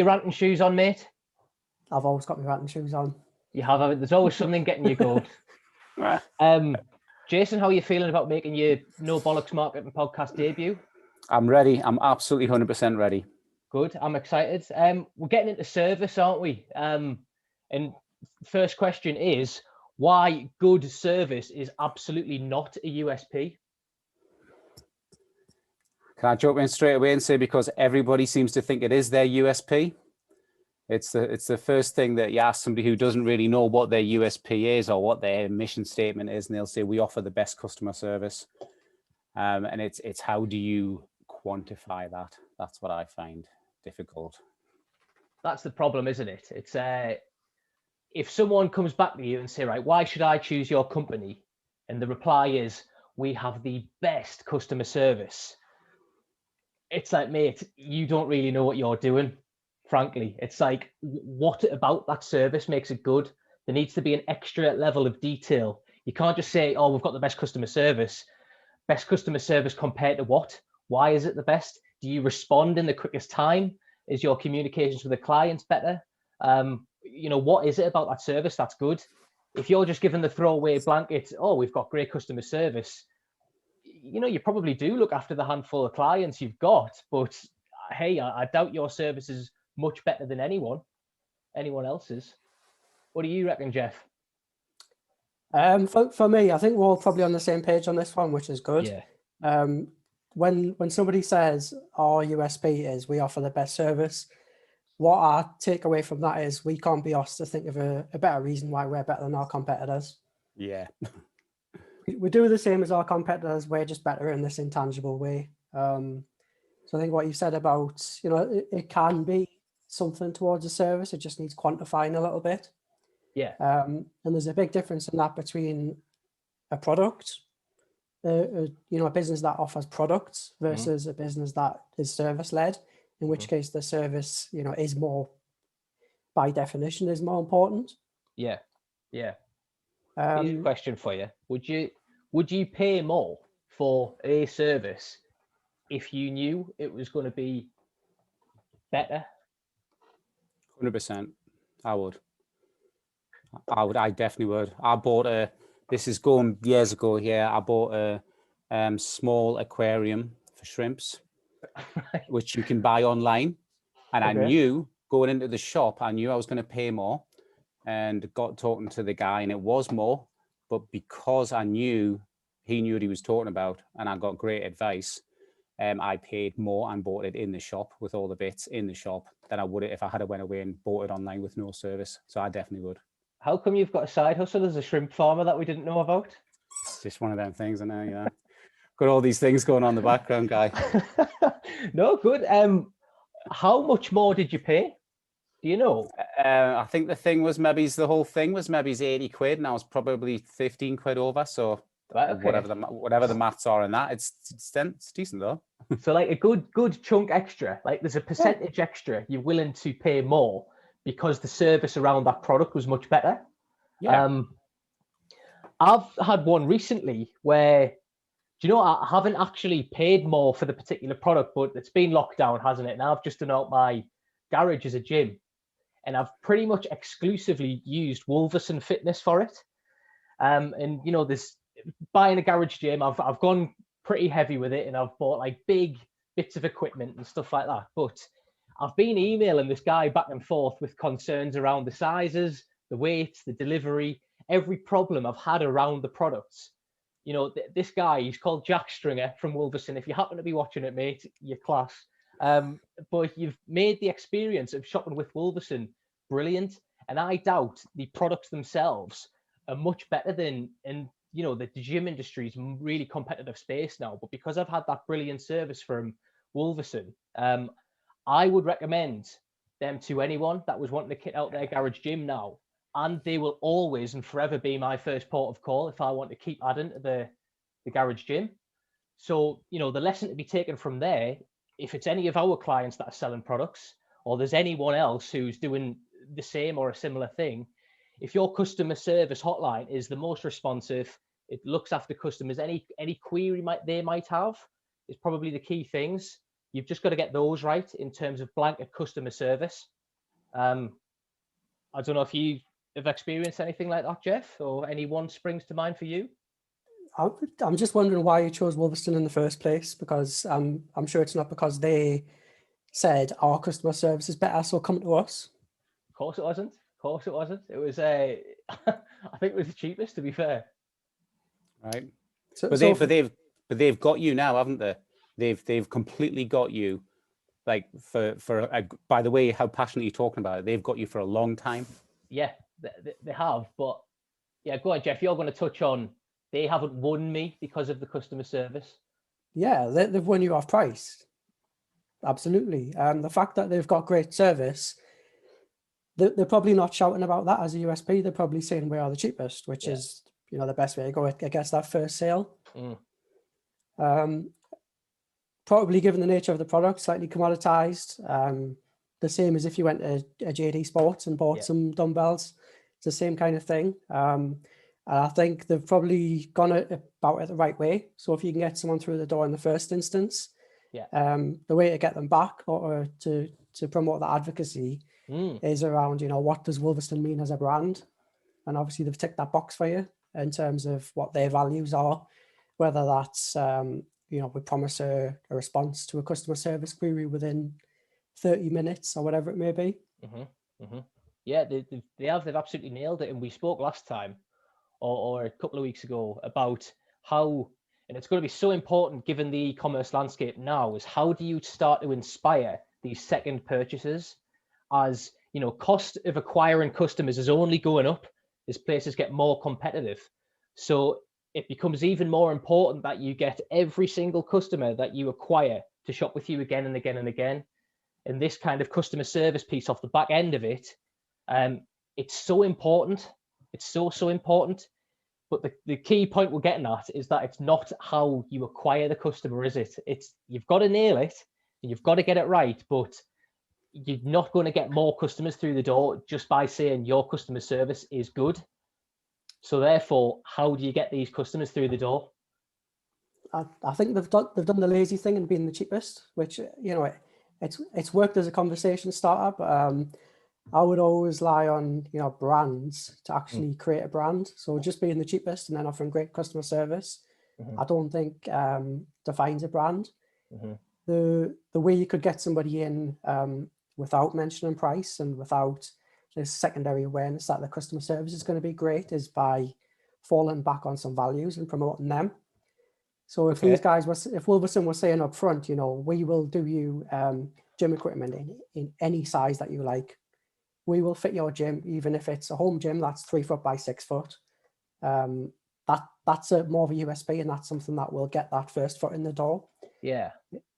Your ranting shoes on, mate? I've always got my ranting shoes on. You have. There's always something getting you going. Jason, how are you feeling about making your No Bollocks Marketing podcast debut? I'm ready. I'm absolutely 100% ready. Good. I'm excited. We're getting into service, aren't we? And first question is, why good service is absolutely not a USP? Can I jump in straight away and say, because everybody seems to think it is their USP? It's the first thing that you ask somebody who doesn't really know what their USP is or what their mission statement is, and they'll say, we offer the best customer service. And it's how do you quantify that? That's what I find difficult. That's the problem, isn't it? It's if someone comes back to you and say, right, why should I choose your company? And the reply is, we have the best customer service. It's like, mate, you don't really know what you're doing, frankly. It's like, what about that service makes it good? There needs to be an extra level of detail. You can't just say, oh, we've got the best customer service. Best customer service compared to what? Why is it the best? Do you respond in the quickest time? Is your communications with the clients better? What is it about that service that's good? If you're just giving the throwaway blanket, oh, we've got great customer service, you probably do look after the handful of clients you've got, but hey, I doubt your service is much better than anyone else's. What do you reckon, Jeff? For me, I think we're all probably on the same page on this one, which is good. Yeah. When somebody says our USP is we offer the best service, what I take away from that is we can't be asked to think of a better reason why we're better than our competitors. Yeah. We do the same as our competitors. We're just better in this intangible way. So I think what you said about, it can be something towards a service. It just needs quantifying a little bit. Yeah. And there's a big difference in that between a product, a business that offers products versus a business that is service led, in which case the service, is more, by definition, is more important. Yeah. Yeah. Here's a question for you. Would you pay more for a service if you knew it was going to be better? 100%. I would. I definitely would. This is going years ago here. I bought a small aquarium for shrimps, which you can buy online. And I knew going into the shop, I knew I was going to pay more, and got talking to the guy, and it was more. But because I knew he knew what he was talking about, and I got great advice, I paid more and bought it in the shop with all the bits in the shop than I would if I had went away and bought it online with no service. So I definitely would. How come you've got a side hustle as a shrimp farmer that we didn't know about? It's just one of them things, I know. Got all these things going on in the background, guy. No, good. How much more did you pay? Do you know? I think the whole thing was maybe 80 quid, and I was probably 15 quid over. So whatever the maths are in that, it's decent though. So like a good chunk extra, like there's a percentage extra you're willing to pay more because the service around that product was much better. Yeah. I've had one recently where, I haven't actually paid more for the particular product, but it's been locked down, hasn't it? Now I've just done out my garage as a gym, and I've pretty much exclusively used Wolverson Fitness for it. And this buying a garage gym, I've gone pretty heavy with it, and I've bought like big bits of equipment and stuff like that. But I've been emailing this guy back and forth with concerns around the sizes, the weights, the delivery, every problem I've had around the products. This guy, he's called Jack Stringer from Wolverson. If you happen to be watching it, mate, you're class. But you've made the experience of shopping with Wolverson brilliant. And I doubt the products themselves are much better than, the gym industry is really competitive space now. But because I've had that brilliant service from Wolverson, I would recommend them to anyone that was wanting to kit out their garage gym now. And they will always and forever be my first port of call if I want to keep adding to the garage gym. So, the lesson to be taken from there, if it's any of our clients that are selling products, or there's anyone else who's doing the same or a similar thing, if your customer service hotline is the most responsive, it looks after customers, any query they might have is probably the key things. you've just got to get those right in terms of blanket customer service. I don't know if you have experienced anything like that, Jeff, or anyone springs to mind for you. I'm just wondering why you chose Wolverstone in the first place, because I'm sure it's not because they said our customer service is better, so come to us. Of course it wasn't. Of course it wasn't. It was I think it was the cheapest, to be fair. Right. So, But they've got you now, haven't they? They've completely got you. Like by the way, how passionate you're talking about it, they've got you for a long time. Yeah, they have. But yeah, go on, Jeff. You're going to touch on they haven't won me because of the customer service. yeah, they've won you off price. Absolutely. The fact that they've got great service, they're probably not shouting about that as a USP. They're probably saying we are the cheapest, which is, you know, the best way to go against that first sale. Probably, given the nature of the product, slightly commoditized. The same as if you went to a JD Sports and bought some dumbbells. It's the same kind of thing. And I think they've probably gone about it the right way. So if you can get someone through the door in the first instance, the way to get them back or to promote that advocacy is around, you know, what does Wolverstone mean as a brand? And obviously they've ticked that box for you in terms of what their values are, whether that's, you know, we promise a response to a customer service query within 30 minutes or whatever it may be. Yeah, they've absolutely nailed it. And we spoke last time or a couple of weeks ago about how, and it's going to be so important given the e-commerce landscape now, is how do you start to inspire these second purchases? As you know, cost of acquiring customers is only going up as places get more competitive. So it becomes even more important that you get every single customer that you acquire to shop with you again and again and again. And this kind of customer service piece off the back end of it, it's so important. It's so important. But the key point we're getting at is that it's not how you acquire the customer, is it? It's you've got to nail it and you've got to get it right, but you're not going to get more customers through the door just by saying your customer service is good. So therefore, how do you get these customers through the door? I think they've done the lazy thing and being the cheapest, which, you know, it's worked as a conversation starter, but I would always rely on, you know, brands to actually create a brand. So just being the cheapest and then offering great customer service, I don't think defines a brand. The way you could get somebody in without mentioning price and without this secondary awareness that the customer service is going to be great is by falling back on some values and promoting them. So if these guys if Wolverstone was saying up front, you know, we will do you gym equipment in any size that you like. We will fit your gym, even if it's a home gym that's 3 foot by 6 foot. That's more of a USP, and that's something that will get that first foot in the door. Yeah.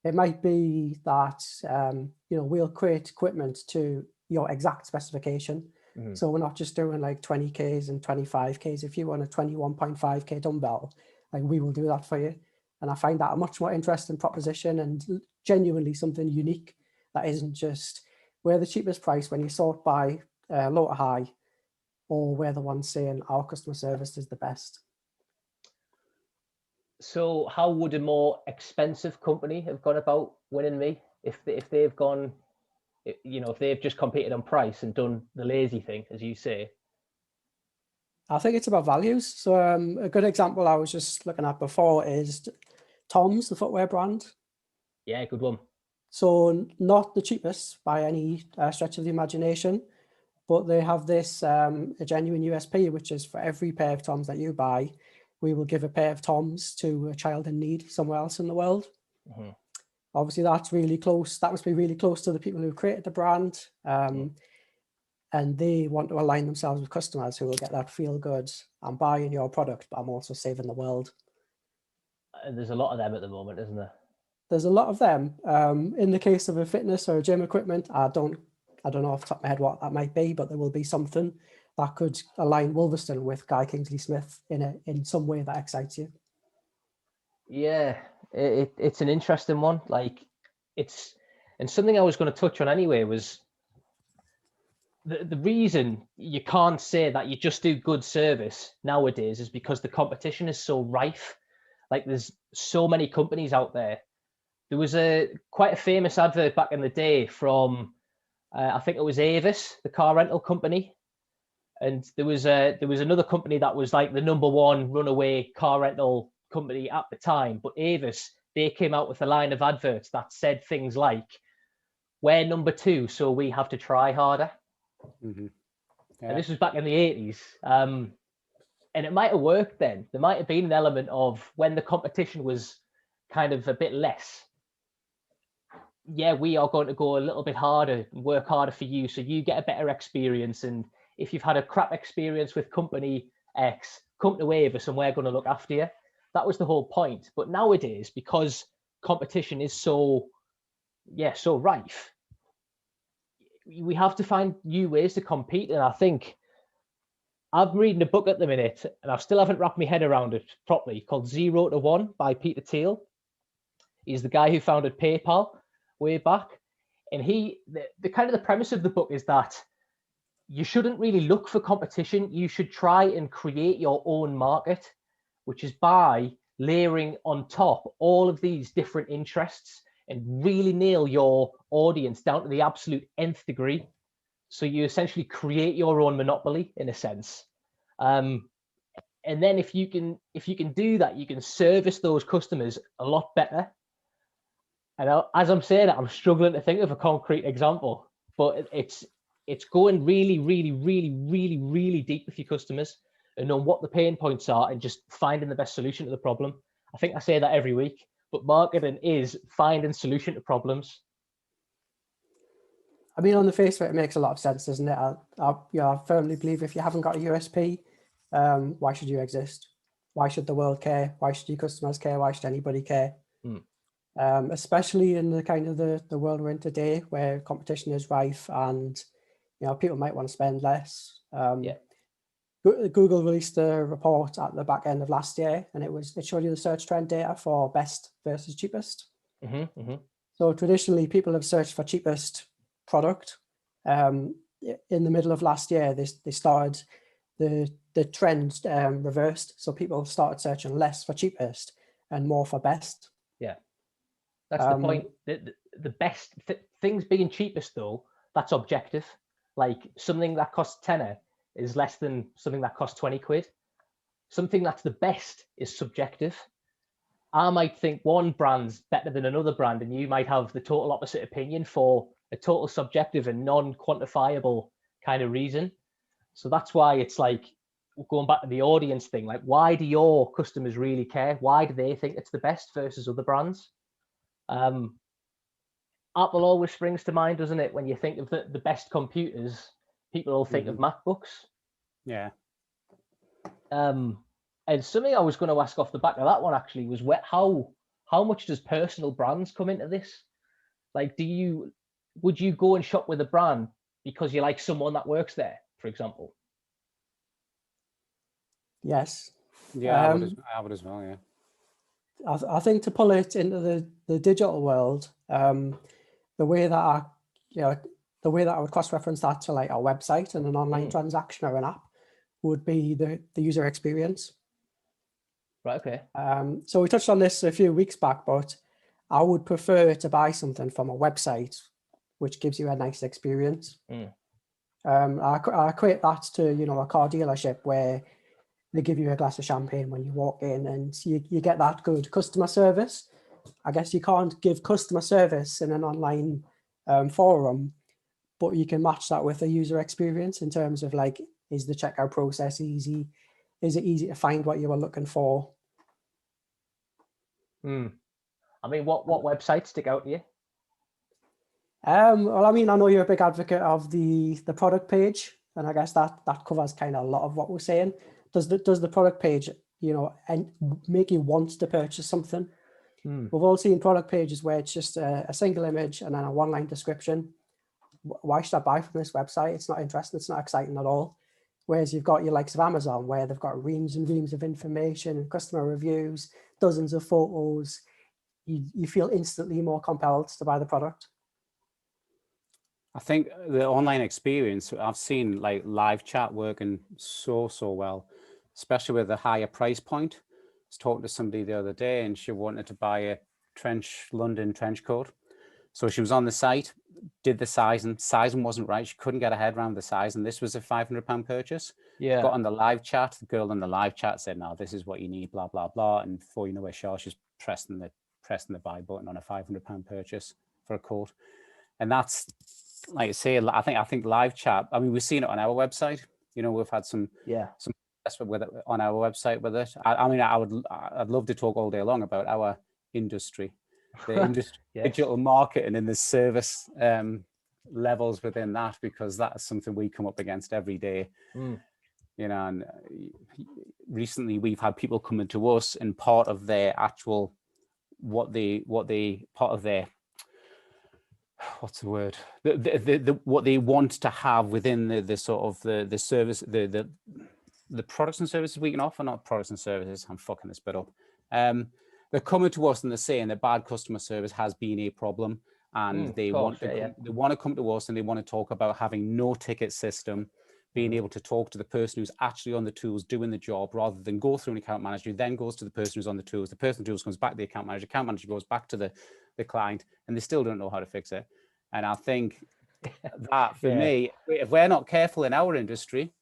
It might be that, you know, we'll create equipment to your exact specification. So we're not just doing like 20Ks and 25Ks. If you want a 21.5K dumbbell, like we will do that for you. And I find that a much more interesting proposition and genuinely something unique that isn't just we're the cheapest price when you sort by low to high, or we're the ones saying our customer service is the best. So how would a more expensive company have gone about winning me if they've gone, you know, if they've just competed on price and done the lazy thing, as you say? I think it's about values. So a good example I was just looking at before is Tom's, the footwear brand. Yeah, good one. So not the cheapest by any stretch of the imagination, but they have this a genuine USP, which is for every pair of Toms that you buy, we will give a pair of Toms to a child in need somewhere else in the world. Obviously, that's really close. That must be really close to the people who created the brand. And they want to align themselves with customers who will get that feel good. I'm buying your product, but I'm also saving the world. And there's a lot of them at the moment, isn't there? There's a lot of them. In the case of a fitness or a gym equipment, I don't know off the top of my head what that might be, but there will be something that could align Wolverstone with Guy Kingsley Smith in some way that excites you. Yeah, it's an interesting one. Like and something I was going to touch on anyway was the reason you can't say that you just do good service nowadays is because the competition is so rife. Like there's so many companies out there there was quite a famous advert back in the day from, I think it was Avis, the car rental company. And there was another company that was like the #1 runaway car rental company at the time. But Avis, they came out with a line of adverts that said things like, "We're #2, so we have to try harder." Mm-hmm. Yeah. And this was back in the 80s. And it might have worked then. There might have been an element of when the competition was kind of a bit less. Yeah, we are going to go a little bit harder and work harder for you so you get a better experience. And if you've had a crap experience with company X, come to Avis and we're going to look after you. That was the whole point. But nowadays, because competition is so rife, we have to find new ways to compete. And I think I'm reading a book at the minute, and I still haven't wrapped my head around it properly, called 0 to 1 by Peter Thiel. He's the guy who founded PayPal way back. And the kind of the premise of the book is that you shouldn't really look for competition. You should try and create your own market, which is by layering on top all of these different interests and really nail your audience down to the absolute nth degree. So you essentially create your own monopoly in a sense. And then if you can do that, you can service those customers a lot better. And as I'm saying it, I'm struggling to think of a concrete example, but it's going really, really, really, really, really deep with your customers and knowing what the pain points are and just finding the best solution to the problem. I think I say that every week, but marketing is finding solution to problems. I mean, on the face of it, it makes a lot of sense, doesn't it? I firmly believe if you haven't got a USP, why should you exist? Why should the world care? Why should your customers care? Why should anybody care? Especially in the kind of the world we're in today, where competition is rife and people might want to spend less. Google released a report at the back end of last year, and it showed you the search trend data for best versus cheapest. So traditionally, people have searched for cheapest product. In the middle of last year, they started the trend reversed. So people started searching less for cheapest and more for best. Yeah, that's the point. The best things being cheapest, though, that's objective. Like something that costs tenner is less than something that costs 20 quid. Something that's the best is subjective. I might think one brand's better than another brand, and you might have the total opposite opinion for a total subjective and non-quantifiable kind of reason. So that's why it's like going back to the audience thing. Like, why do your customers really care? Why do they think it's the best versus other brands? Apple always springs to mind, doesn't it? When you think of the best computers, people all think of MacBooks. Yeah. And something I was going to ask off the back of that one actually was how much does personal brands come into this? Like, would you go and shop with a brand because you like someone that works there, for example? Yes. Yeah, I would as well. Yeah. I think to pull it into the digital world, the way that I would cross-reference that to like our website and an online transaction or an app would be the user experience. Right. Okay. So we touched on this a few weeks back, but I would prefer to buy something from a website which gives you a nice experience. I equate that to a car dealership where they give you a glass of champagne when you walk in, and you get that good customer service. I guess you can't give customer service in an online forum, but you can match that with a user experience in terms of like, is the checkout process easy? Is it easy to find what you were looking for? I mean, what websites stick out to you? Well, I mean, I know you're a big advocate of the product page, and I guess that covers kind of a lot of what we're saying. Does the product page, and make you want to purchase something? We've all seen product pages where it's just a single image and then a one-line description. Why should I buy from this website? It's not interesting. It's not exciting at all. Whereas you've got your likes of Amazon, where they've got reams and reams of information and customer reviews, dozens of photos. You feel instantly more compelled to buy the product. I think the online experience, I've seen like live chat working so well, especially with a higher price point. I was talking to somebody the other day and she wanted to buy London trench coat. So she was on the site, did the sizing wasn't right. She couldn't get her head around the size, and this was a £500 purchase. Yeah. Got on the live chat. The girl in the live chat said, "No, this is what you need." Blah blah blah. And before you know it, she's pressing the buy button on a £500 purchase for a coat. And that's, like I say, I think live chat. I mean, we've seen it on our website. You know, we've had some with it on our website with it. I mean, I'd love to talk all day long about our industry, the industry, Yes. digital marketing, and the service levels within that, because that's something we come up against every day. You know, and recently we've had people coming to us, and part of their actual what they part of their what's the word what they want to have within the sort of the service, the products and services we can offer, not products and services. I'm fucking this bit up. They're coming to us and they're saying that bad customer service has been a problem, and they want to come to us and they want to talk about having no ticket system, being able to talk to the person who's actually on the tools doing the job, rather than go through an account manager who then goes to the person who's on the tools. The person on the tools comes back to the account manager goes back to the client, and they still don't know how to fix it. And I think that for me, if we're not careful in our industry,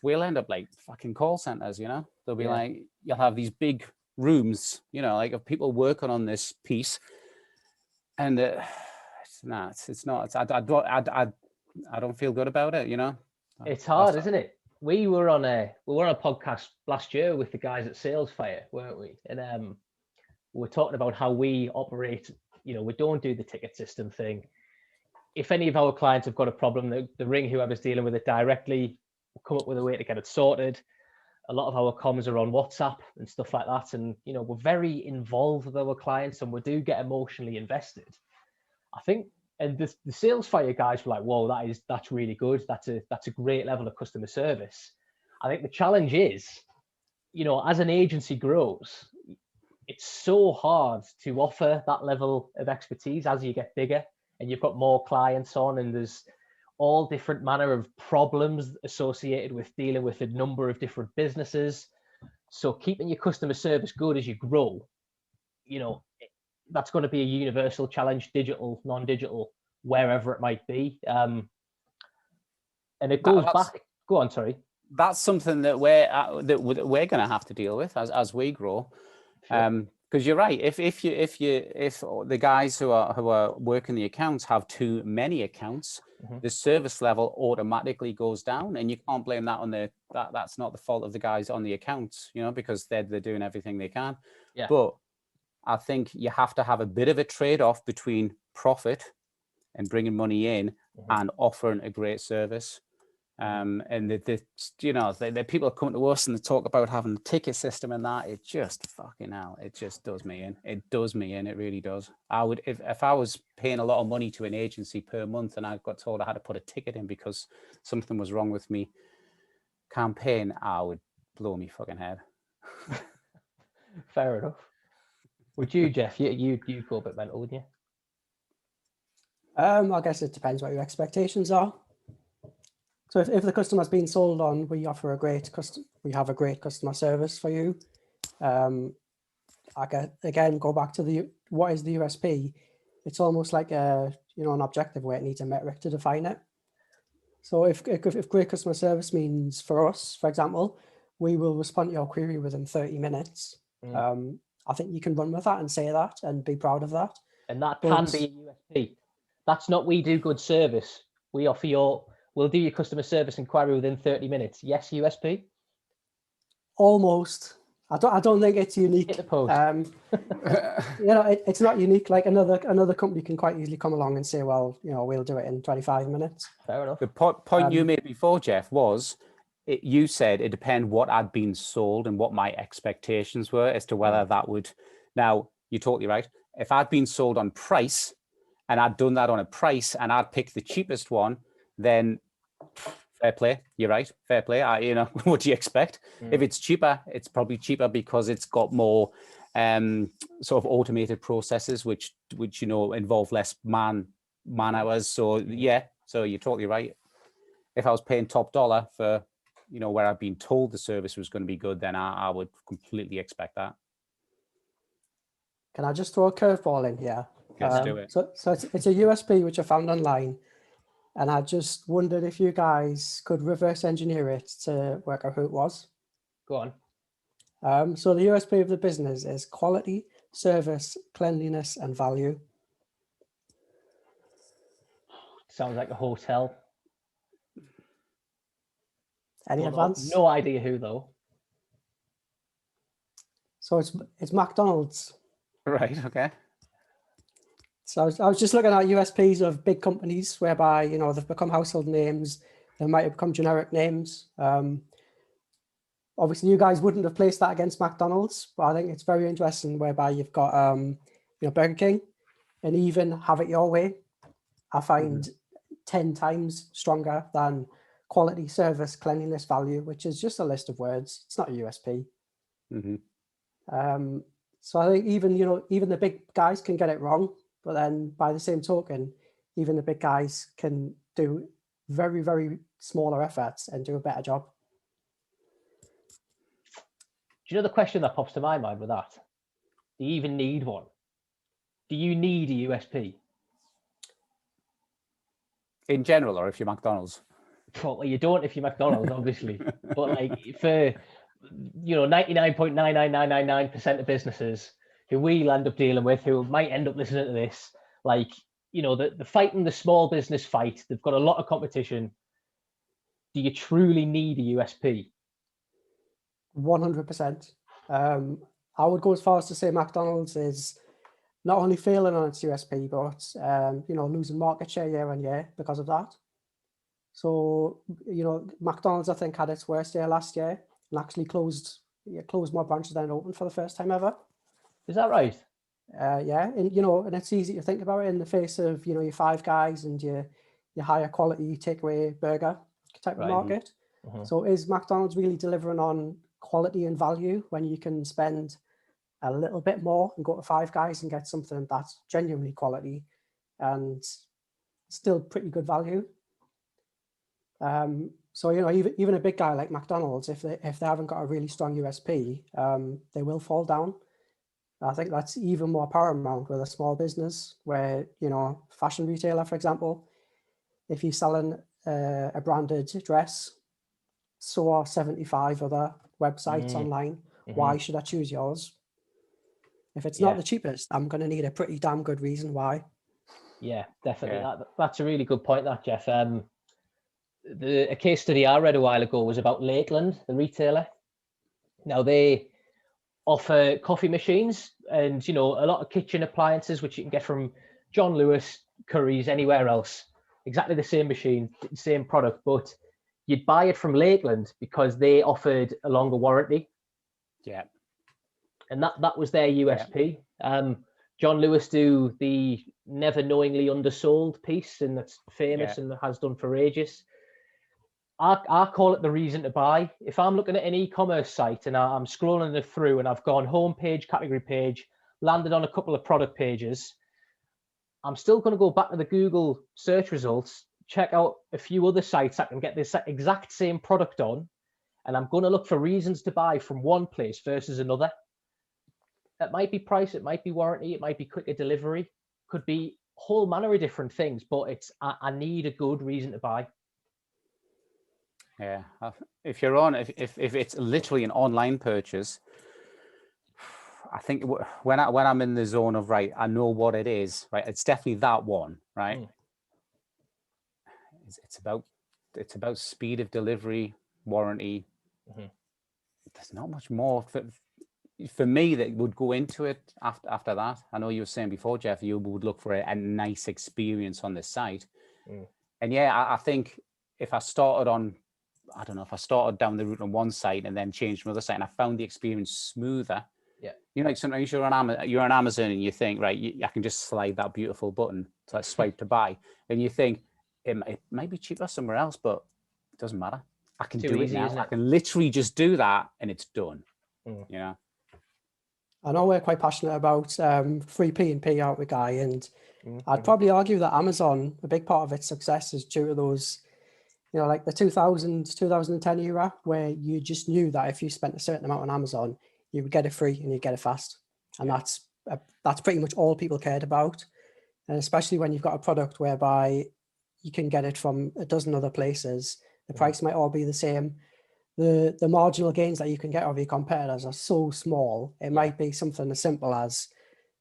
we'll end up like fucking call centers. You know, they'll be like, you'll have these big rooms, you know, like of people working on this piece, and it's not. I don't feel good about it, you know. It's hard, isn't it? We were on a podcast last year with the guys at Salesfire, weren't we? And we were talking about how we operate. You know, we don't do the ticket system thing. If any of our clients have got a problem, they ring whoever's dealing with it directly. We'll come up with a way to get it sorted. A lot of our comms are on WhatsApp and stuff like that. And, you know, we're very involved with our clients, and we do get emotionally invested. I think, and the Salesfire guys were like, whoa, that's really good. That's a great level of customer service. I think the challenge is, you know, as an agency grows, it's so hard to offer that level of expertise as you get bigger and you've got more clients on, and there's all different manner of problems associated with dealing with a number of different businesses. So keeping your customer service good as you grow, you know, that's going to be a universal challenge, digital, non-digital, wherever it might be. And it goes back. Go on, sorry. That's something that we're going to have to deal with as we grow. Sure. Because you're right. If the guys who are working the accounts have too many accounts, the service level automatically goes down, and you can't blame that on that's not the fault of the guys on the accounts, you know, because they're doing everything they can. Yeah. But I think you have to have a bit of a trade-off between profit and bringing money in and offering a great service. And the people come to us and they talk about having a ticket system and that. It just fucking hell. It just does me in. It does me in. It really does. I would, if I was paying a lot of money to an agency per month and I got told I had to put a ticket in because something was wrong with me campaign, I would blow me fucking head. Fair enough. Would you, Jeff? You go a bit mental, wouldn't you? I guess it depends what your expectations are. So if the customer's been sold on, we have a great customer service for you. Go back to what is the USP? It's almost like an objective where it needs a metric to define it. So if great customer service means for us, for example, we will respond to your query within 30 minutes. I think you can run with that and say that and be proud of that. And that can be a USP. That's not we do good service. We offer we'll do your customer service inquiry within 30 minutes. Yes, USP? Almost. I don't think it's unique. Hit the post. It's not unique. Like another company can quite easily come along and say, well, we'll do it in 25 minutes. Fair enough. The point you made before, Jeff, was you said it depends what I'd been sold and what my expectations were as to whether that would. Now, you're totally right. If I'd been sold on price and I'd done that on a price and I'd picked the cheapest one, then fair play. You're right. Fair play. What do you expect? If it's cheaper, it's probably cheaper because it's got more sort of automated processes, which involve less man hours. So yeah, so you're totally right. If I was paying top dollar for, where I've been told the service was going to be good, then I would completely expect that. Can I just throw a curveball in here? Let's do it. So it's a USP which I found online, and I just wondered if you guys could reverse engineer it to work out who it was. Go on. So the USP of the business is quality, service, cleanliness, and value. Sounds like a hotel. Any Well, advance? no idea who though. So it's McDonald's. Right. Okay. So I was just looking at USPs of big companies whereby, you know, they've become household names. They might have become generic names. Obviously, you guys wouldn't have placed that against McDonald's, but I think it's very interesting whereby you've got, you know, Burger King, and even Have It Your Way, I find 10 times stronger than quality, service, cleanliness, value, which is just a list of words. It's not a USP. So I think even, you know, even the big guys can get it wrong, but then by the same token, even the big guys can do very, very smaller efforts and do a better job. Do you know the question that pops to my mind with that? Do you even need one? Do you need a USP? In general, or if you're McDonald's? Well, you don't if you're McDonald's, obviously. But like for, you know, 99.99999% of businesses who we'll end up dealing with, who might end up listening to this, like, you know, the fighting the small business fight, they've got a lot of competition. Do you truly need a USP? 100%. I would go as far as to say McDonald's is not only failing on its USP, but you know, losing market share year on year because of that. So, you know, McDonald's, I think, had its worst year last year and actually closed more branches than it opened for the first time ever. Is that right? Yeah, and you know, and it's easy to think about it in the face of, you know, your Five Guys and your higher quality takeaway burger type of market. So is McDonald's really delivering on quality and value when you can spend a little bit more and go to Five Guys and get something that's genuinely quality and still pretty good value? So, you know, even a big guy like McDonald's, if they haven't got a really strong USP, they will fall down. I think that's even more paramount with a small business where, you know, fashion retailer, for example, if you're selling a branded dress, so are 75 other websites online. Why should I choose yours? If it's not the cheapest, I'm going to need a pretty damn good reason why. Yeah, definitely. Yeah. That's a really good point, that, Jeff. A case study I read a while ago was about Lakeland, the retailer. Now, they offer coffee machines and, you know, a lot of kitchen appliances, which you can get from John Lewis, Curry's, anywhere else. Exactly the same machine, same product, but you'd buy it from Lakeland because they offered a longer warranty. Yeah. And that was their USP. Yeah. John Lewis do the never knowingly undersold piece, and that's famous and has done for ages. I call it the reason to buy. If I'm looking at an e-commerce site and I'm scrolling it through and I've gone home page, category page, landed on a couple of product pages, I'm still going to go back to the Google search results, check out a few other sites that can get this exact same product on, and I'm going to look for reasons to buy from one place versus another. It might be price, it might be warranty, it might be quicker delivery, could be a whole manner of different things, but it's I need a good reason to buy. Yeah, if you're on, if it's literally an online purchase, I think when I'm in the zone of, right, I know what it is, right, it's definitely that one, right? It's about speed of delivery, warranty. There's not much more for me that would go into it after that. I know you were saying before, Jeff, you would look for a nice experience on the site. And yeah, I think if I started down the route on one site and then changed another site and I found the experience smoother. Yeah. You know, like sometimes you're on Amazon and you think, right, I can just slide that beautiful button to like swipe to buy. And you think it might be cheaper somewhere else, but it doesn't matter. I can do it now. I can literally just do that and it's done. You know? I know we're quite passionate about free P&P, aren't we, Guy? And I'd probably argue that Amazon, a big part of its success is due to those, you know, like the 2010 era, where you just knew that if you spent a certain amount on Amazon, you would get it free and you'd get it fast. And that's that's pretty much all people cared about. And especially when you've got a product whereby you can get it from a dozen other places, the price might all be the same. The marginal gains that you can get over your competitors are so small. It might be something as simple as,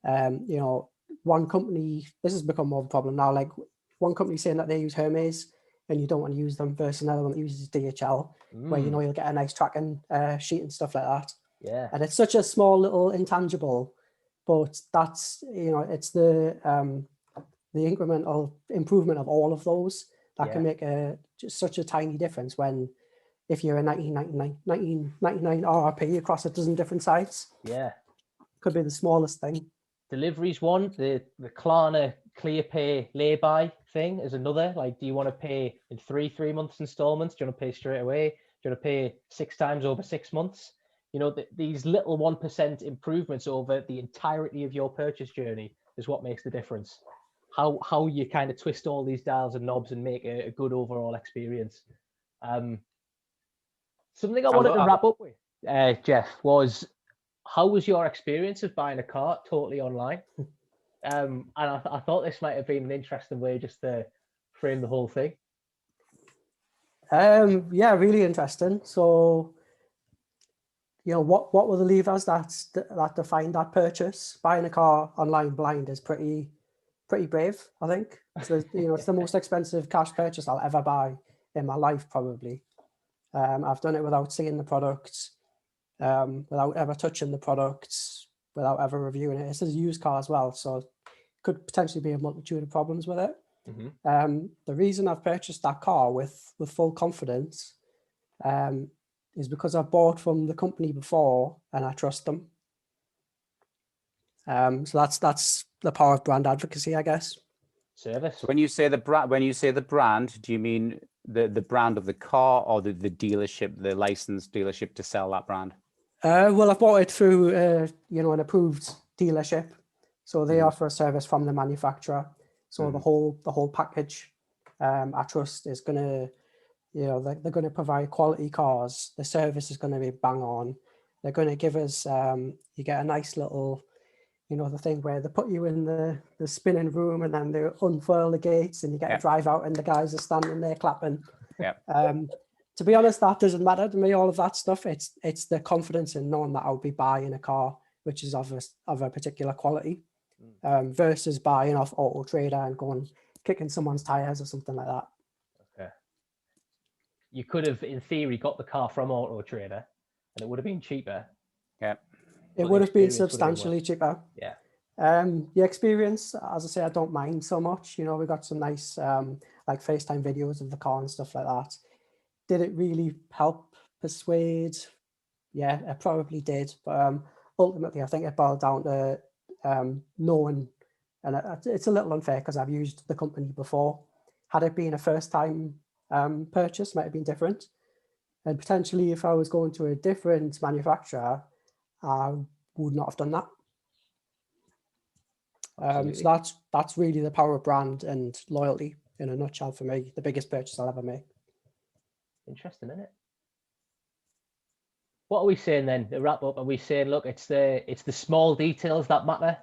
you know, one company, this has become more of a problem now, like one company saying that they use Hermes and you don't want to use them versus another one that uses DHL, where you know you'll get a nice tracking sheet and stuff like that. Yeah. And it's such a small little intangible, but that's, you know, it's the incremental improvement of all of those that can make just such a tiny difference when, if you're a 1999 RRP across a dozen different sites, could be the smallest thing. Deliveries one, the Klarna ClearPay lay-by thing is another. Like, do you want to pay in 3 months installments? Do you want to pay straight away? Do you want to pay 6 times over 6 months? You know, these little 1% improvements over the entirety of your purchase journey is what makes the difference. How you kind of twist all these dials and knobs and make a good overall experience. Something I wanted to wrap up with, Jeff, was how was your experience of buying a car totally online? And I thought this might have been an interesting way just to frame the whole thing. Yeah, really interesting. So, you know, what were the levers that defined that purchase? Buying a car online blind is pretty brave, I think. So, you know, it's the most expensive cash purchase I'll ever buy in my life, probably. I've done it without seeing the product, without ever touching the product, without ever reviewing it. It's a used car as well, so could potentially be a multitude of problems with it. The reason I've purchased that car with full confidence is because I've bought from the company before and I trust them. So that's the power of brand advocacy, I guess. Service. So when you say the brand, do you mean the brand of the car or the dealership, the licensed dealership to sell that brand? Well, I've bought it through you know, an approved dealership, so they offer a service from the manufacturer. So the whole package, I trust, is gonna, you know, they're going to provide quality cars. The service is going to be bang on. They're going to give us, you get a nice little, you know, the thing where they put you in the spinning room and then they unfurl the gates and you get to drive out and the guys are standing there clapping. To be honest, that doesn't matter to me, all of that stuff. It's the confidence in knowing that I'll be buying a car which is of a particular quality, versus buying off Auto Trader and going kicking someone's tires or something like that. Okay. You could have, in theory, got the car from Auto Trader and it would have been cheaper. Yeah. It would have been substantially cheaper. Yeah. The experience, as I say, I don't mind so much. You know, we got some nice like FaceTime videos of the car and stuff like that. Did it really help persuade? Yeah, it probably did. But ultimately, I think it boiled down to knowing, and it's a little unfair because I've used the company before. Had it been a first time purchase, might have been different. And potentially, if I was going to a different manufacturer, I would not have done that. So that's really the power of brand and loyalty in a nutshell for me. The biggest purchase I'll ever make. Interesting, isn't it? What are we saying then to wrap up? Are we saying, look, it's the small details that matter?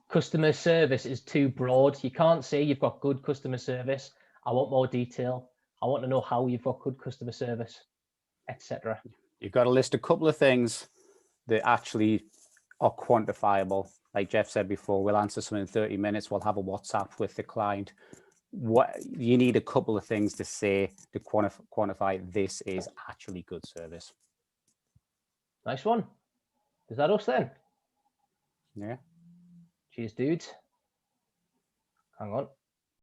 Customer service is too broad. You can't say you've got good customer service. I want more detail. I want to know how you've got good customer service, etc. You've got to list a couple of things that actually are quantifiable. Like Jeff said before, we'll answer something in 30 minutes. We'll have a WhatsApp with the client. What you need a couple of things to say to quantify this is actually good service. Nice one. Is that us then? Yeah. Cheers, dudes. Hang on.